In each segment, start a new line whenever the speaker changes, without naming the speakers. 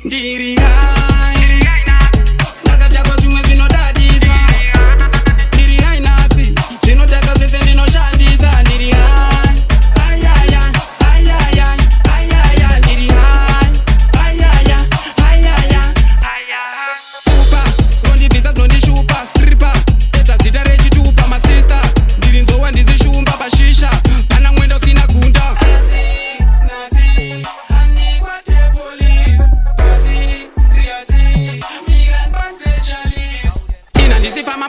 ndiri hai ndakatakwa zvimwe zvinodadisa ndiri hai nhasi zvinotaka zvese ndinoshandisa ndiri hai ayaya ayaya ayaya ndiri hai ayaya ayaya upa rondibvisa rinondishupa skripa edza zita rechitupa masista ndiri nzowa ndizishumba pashisha pana mwendo usina gunda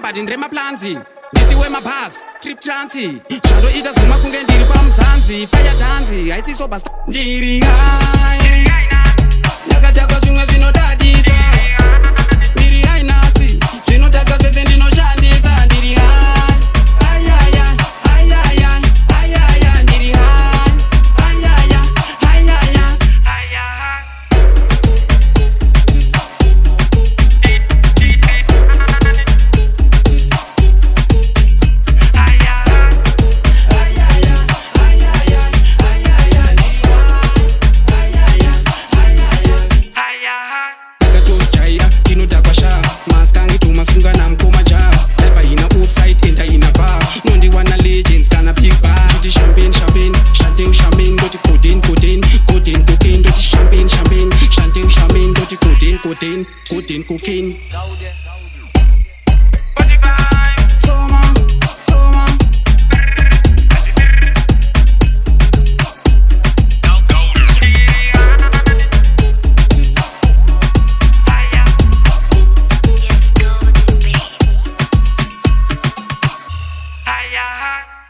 but ndire maplanzi ndisiwe mabhasi trip transi zvandoita zvuma kunge ndiri pamuzanzi fire danzi haisiso basta ndiri hai ndakatakwa zvimwe zvinodadisa ndiri hai nhasi zvinotaka zvese ndinoshandisa ndiri hai ayaya ayaya ayaya ndiri hai ayaya ayaya ayaya maskangi tumasunga namkoma ja life ayina offside and ayina va nondiwana legends kana big bar ndoti champagne champagne champagne champagne ndoti codeine codeine codeine cocaine ndoti champagne champagne champagne champagne ndoti codeine codeine codeine cocaine soma soma
Yeah.